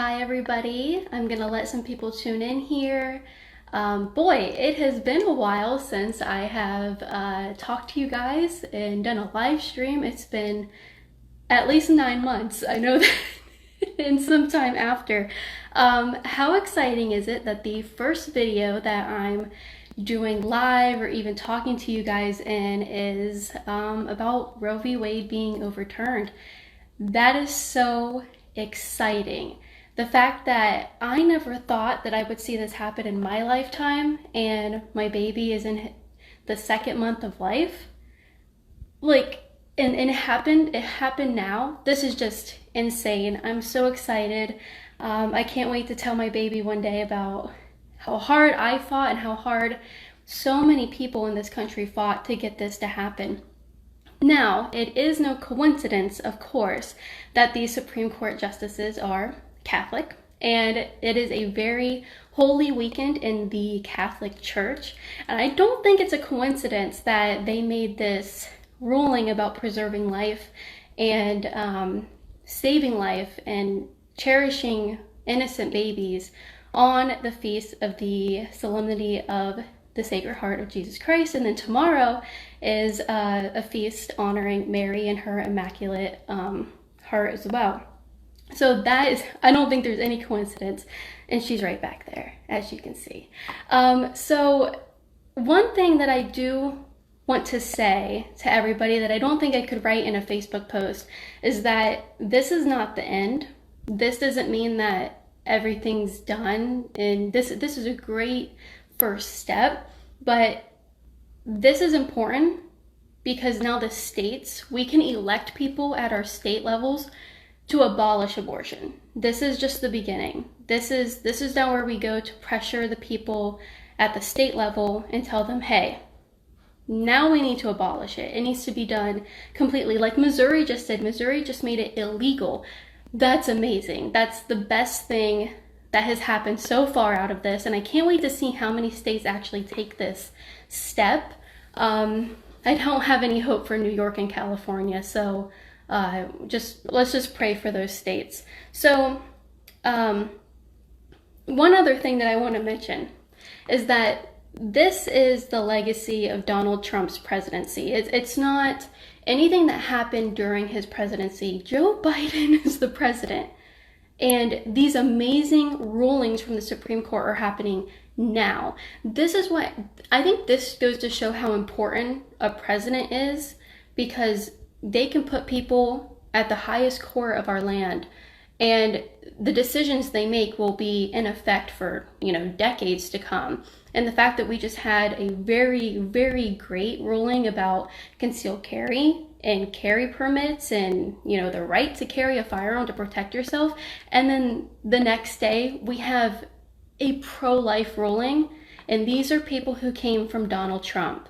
Hi everybody, I'm gonna let some people tune in here. Boy, it has been a while since I have talked to you guys and done a live stream. It's been at least 9 months. I know that and some time after. How exciting is it that the first video that I'm doing live or even talking to you guys in is about Roe v. Wade being overturned? That is so exciting. The fact that I never thought that I would see this happen in my lifetime, and my baby is in the second month of life. And it happened now. This is just insane. I'm so excited. I can't wait to tell my baby one day about how hard I fought and how hard so many people in this country fought to get this to happen. Now, it is no coincidence, of course, that these Supreme Court justices are Catholic, and it is a very holy weekend in the Catholic Church. And I don't think it's a coincidence that they made this ruling about preserving life and saving life and cherishing innocent babies on the feast of the Solemnity of the Sacred Heart of Jesus Christ. And then tomorrow is a feast honoring Mary and her Immaculate Heart as well. So that is, I don't think there's any coincidence, and she's right back there, as you can see. So one thing that I do want to say to everybody that I don't think I could write in a Facebook post is that this is not the end. This doesn't mean that everything's done, and this is a great first step, but this is important because now the states, we can elect people at our state levels to abolish abortion. This is just the beginning. This is now where we go to pressure the people at the state level and tell them, hey, now we need to abolish it. It needs to be done completely, like Missouri just did. Missouri just made it illegal. That's amazing. That's the best thing that has happened so far out of this, and I can't wait to see how many states actually take this step. I don't have any hope for New York and California, so let's just pray for those states. So one other thing that I want to mention is that this is the legacy of Donald Trump's presidency. It's not anything that happened during his presidency. Joe Biden is the president. And these amazing rulings from the Supreme Court are happening now. This is what, I think this goes to show how important a president is, because they can put people at the highest court of our land, and the decisions they make will be in effect for, decades to come. And the fact that we just had a very, very great ruling about concealed carry and carry permits and, the right to carry a firearm to protect yourself. And then the next day we have a pro-life ruling. And these are people who came from Donald Trump.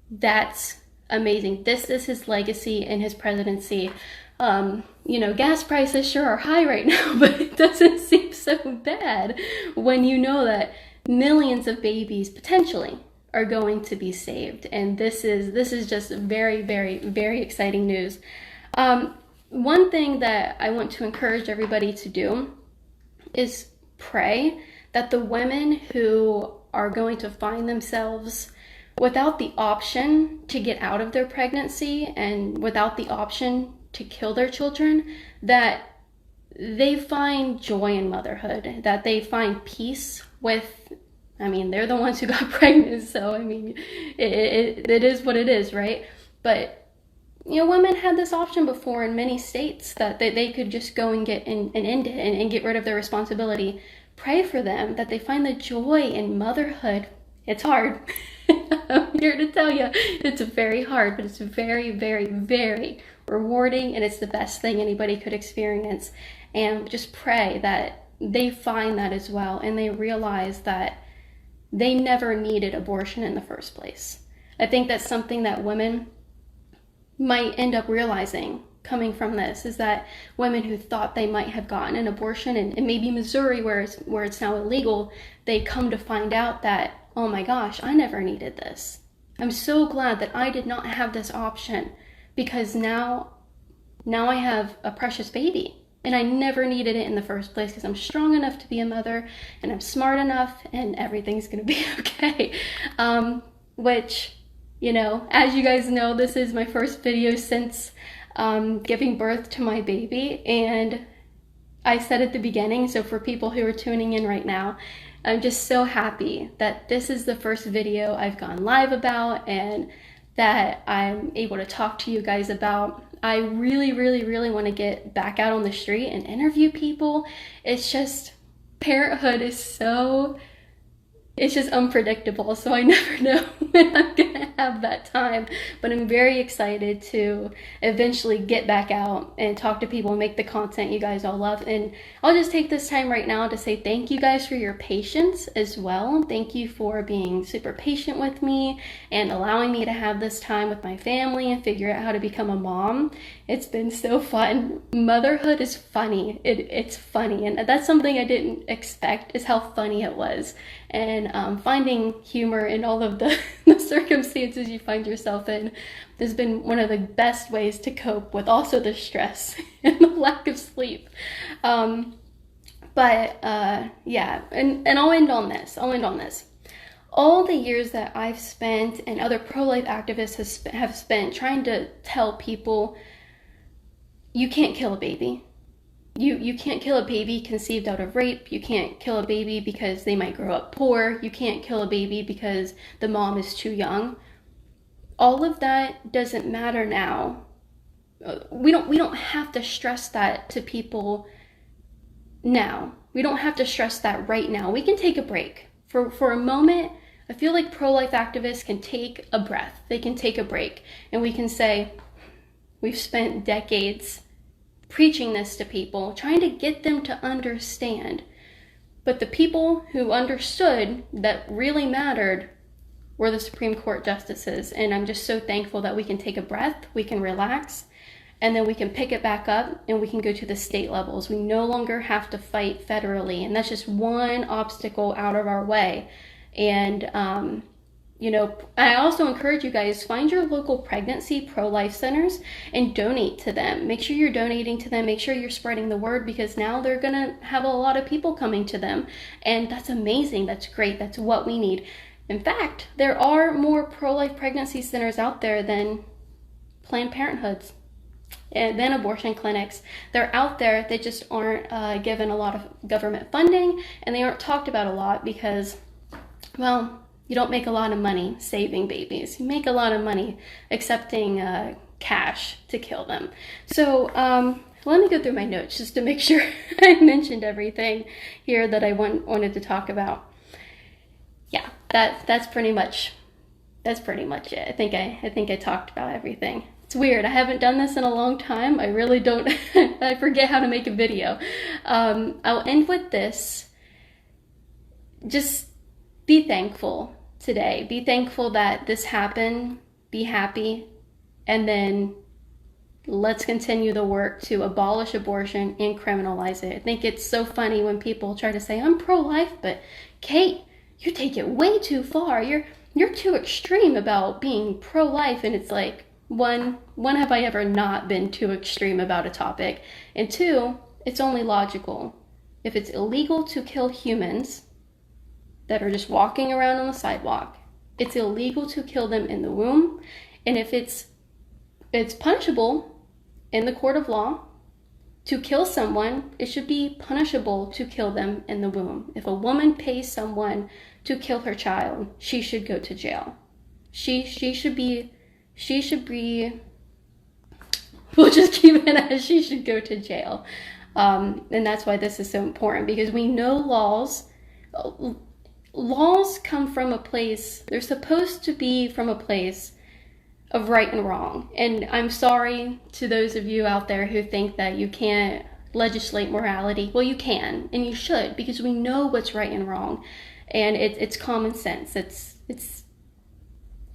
That's amazing. This is his legacy and his presidency. Gas prices sure are high right now, but it doesn't seem so bad when you know that millions of babies potentially are going to be saved. And this is just very, very, very exciting news. One thing that I want to encourage everybody to do is pray that the women who are going to find themselves without the option to get out of their pregnancy and without the option to kill their children, that they find joy in motherhood, that they find peace with, they're the ones who got pregnant, so it is what it is, right? But women had this option before in many states that they could just go and get and end it and get rid of their responsibility. Pray for them that they find the joy in motherhood. It's hard. I'm here to tell you, it's very hard, but it's very, very, very rewarding, and it's the best thing anybody could experience. And just pray that they find that as well, and they realize that they never needed abortion in the first place. I think that's something that women might end up realizing coming from this, is that women who thought they might have gotten an abortion, and maybe Missouri where it's now illegal, they come to find out that, oh my gosh, I never needed this. I'm so glad that I did not have this option, because now I have a precious baby And I never needed it in the first place because I'm strong enough to be a mother and I'm smart enough and everything's gonna be okay. Which, you know, as you guys know, this is my first video since giving birth to my baby. And I said at the beginning, so for people who are tuning in right now, I'm just so happy that this is the first video I've gone live about and that I'm able to talk to you guys about. I really, really, really want to get back out on the street and interview people. It's just, parenthood is so, it's just unpredictable, so I never know when I'm gonna have that time. But I'm very excited to eventually get back out and talk to people and make the content you guys all love. And I'll just take this time right now to say thank you guys for your patience as well. Thank you for being super patient with me and allowing me to have this time with my family and figure out how to become a mom. It's been so fun. Motherhood is funny. It's funny, and that's something I didn't expect, is how funny it was. And finding humor in all of the circumstances you find yourself in has been one of the best ways to cope with also the stress and the lack of sleep. Yeah, and I'll end on this. All the years that I've spent and other pro-life activists have spent trying to tell people, you can't kill a baby. You can't kill a baby conceived out of rape. You can't kill a baby because they might grow up poor. You can't kill a baby because the mom is too young. All of that doesn't matter now. We don't have to stress that to people now. We don't have to stress that right now. We can take a break. For a moment, I feel like pro-life activists can take a breath. They can take a break and we can say, we've spent decades preaching this to people, trying to get them to understand. But the people who understood that really mattered were the Supreme Court justices. And I'm just so thankful that we can take a breath, we can relax, and then we can pick it back up and we can go to the state levels. We no longer have to fight federally. And that's just one obstacle out of our way. And, you know, I also encourage you guys, find your local pregnancy pro-life centers and donate to them. Make sure you're donating to them. Make sure you're spreading the word, because now they're going to have a lot of people coming to them. And that's amazing. That's great. That's what we need. In fact, there are more pro-life pregnancy centers out there than Planned Parenthoods and then abortion clinics. They're out there. They just aren't given a lot of government funding, and they aren't talked about a lot because, well, you don't make a lot of money saving babies. You make a lot of money accepting cash to kill them. So let me go through my notes just to make sure I mentioned everything here that I wanted to talk about. Yeah, that's pretty much it. I think I talked about everything. It's weird. I haven't done this in a long time. I really don't. I forget how to make a video. I'll end with this. Just be thankful today. Be thankful that this happened. Be happy. And then let's continue the work to abolish abortion and criminalize it. I think it's so funny when people try to say, I'm pro-life, but Kate, you take it way too far. You're too extreme about being pro-life. And it's like, one, have I ever not been too extreme about a topic? And two, it's only logical. If it's illegal to kill humans that are just walking around on the sidewalk, it's illegal to kill them in the womb. And if it's punishable in the court of law to kill someone, it should be punishable to kill them in the womb. If a woman pays someone to kill her child, she should go to jail. She should be, we'll just keep it as she should go to jail. And that's why this is so important, because we know laws come from a place, they're supposed to be from a place of right and wrong. And I'm sorry to those of you out there who think that you can't legislate morality. Well, you can, and you should, because we know what's right and wrong. And it's common sense. It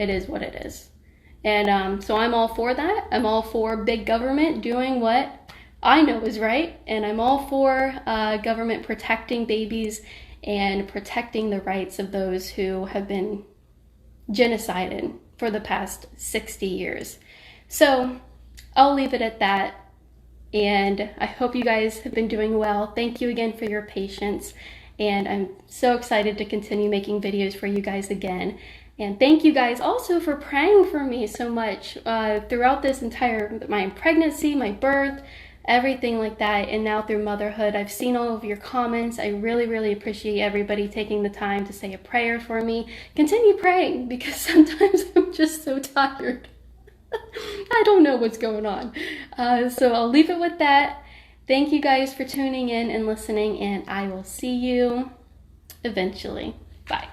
is what it is. And so I'm all for that. I'm all for big government doing what I know is right. And I'm all for government protecting babies and protecting the rights of those who have been genocided for the past 60 years. So I'll leave it at that. And I hope you guys have been doing well. Thank you again for your patience. And I'm so excited to continue making videos for you guys again. And thank you guys also for praying for me so much throughout this my pregnancy, my birth, everything like that, and now through motherhood. I've seen all of your comments. I really, really appreciate everybody taking the time to say a prayer for me. Continue praying, because sometimes I'm just so tired. I don't know what's going on. So I'll leave it with that. Thank you guys for tuning in and listening, and I will see you eventually. Bye.